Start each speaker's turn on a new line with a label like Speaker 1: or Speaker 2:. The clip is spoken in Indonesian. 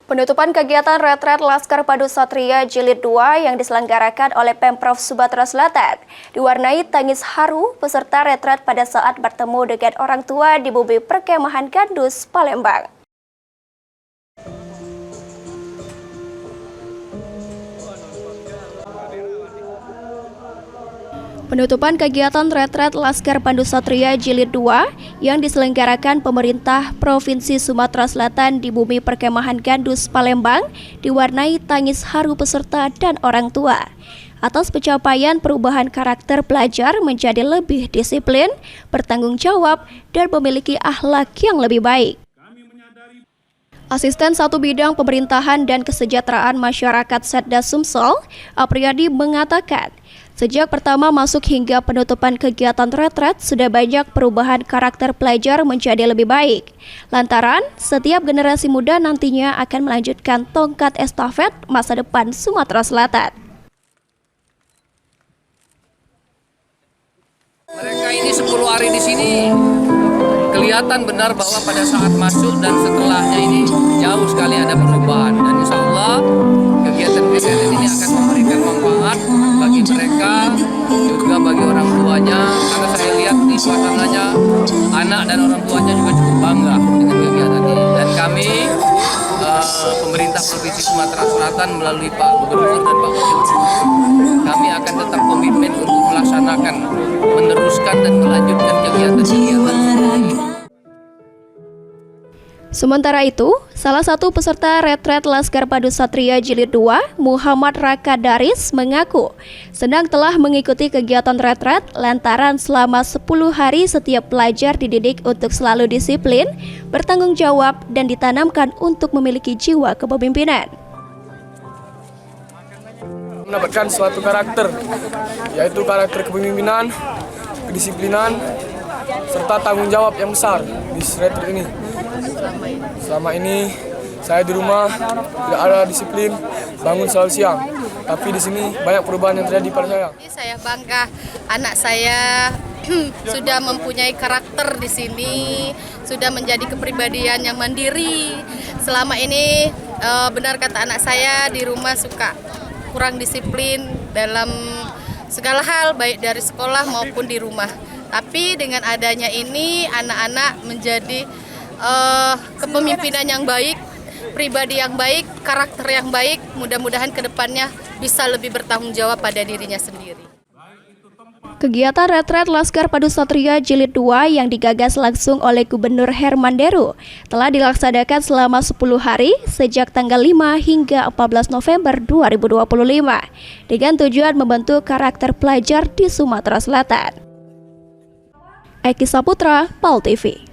Speaker 1: Penutupan kegiatan retret Laskar Padu Satria Jilid 2 yang diselenggarakan oleh Pemprov Sumatera Selatan diwarnai tangis haru peserta retret pada saat bertemu dengan orang tua di bumi perkemahan Gandus, Palembang. Penutupan kegiatan retret Laskar Padu Satria Jilid 2 yang diselenggarakan pemerintah Provinsi Sumatera Selatan di bumi perkemahan Gandus, Palembang diwarnai tangis haru peserta dan orang tua atas pencapaian perubahan karakter pelajar menjadi lebih disiplin, bertanggung jawab, dan memiliki akhlak yang lebih baik. Asisten Satu Bidang Pemerintahan dan Kesejahteraan Masyarakat Setda Sumsel, Apriyadi mengatakan, sejak pertama masuk hingga penutupan kegiatan retret, sudah banyak perubahan karakter pelajar menjadi lebih baik. Lantaran, setiap generasi muda nantinya akan melanjutkan tongkat estafet masa depan Sumatera Selatan.
Speaker 2: Mereka ini 10 hari di sini, kelihatan benar bahwa pada saat masuk dan setelahnya ini jauh sekali ada perubahan. Dan insya Allah kegiatan-kegiatan ini akan memberikan manfaat bagi mereka, juga bagi orang tuanya. Karena saya lihat di suasananya, anak dan orang tuanya juga cukup bangga dengan kegiatan ini. Dan kami, pemerintah Provinsi Sumatera Selatan melalui Pak Gubernur dan Pak Wakil Gubernur, kami akan tetap komitmen untuk melaksanakan, meneruskan dan melanjutkan kegiatan-kegiatan ini.
Speaker 1: Sementara itu, salah satu peserta retret Laskar Padu Satria Jilid 2, Muhammad Raka Daris, mengaku senang telah mengikuti kegiatan retret lantaran selama 10 hari setiap pelajar dididik untuk selalu disiplin, bertanggung jawab, dan ditanamkan untuk memiliki jiwa kepemimpinan.
Speaker 3: Mendapatkan suatu karakter, yaitu karakter kepemimpinan, kedisiplinan, serta tanggung jawab yang besar di retret ini. Selama ini saya di rumah tidak ada disiplin, bangun selalu siang. Tapi di sini banyak perubahan yang terjadi pada saya.
Speaker 4: Saya bangga anak saya sudah mempunyai karakter di sini, sudah menjadi kepribadian yang mandiri. Selama ini benar kata anak saya, di rumah suka kurang disiplin dalam segala hal, baik dari sekolah maupun di rumah. Tapi dengan adanya ini anak-anak menjadi kepemimpinan yang baik, pribadi yang baik, karakter yang baik. Mudah-mudahan ke depannya bisa lebih bertanggung jawab pada dirinya sendiri.
Speaker 1: Kegiatan retret Laskar Padu Satria Jilid 2 yang digagas langsung oleh Gubernur Herman Deru telah dilaksanakan selama 10 hari sejak tanggal 5 hingga 14 November 2025 dengan tujuan membentuk karakter pelajar di Sumatera Selatan. Eki Saputra, PAL TV.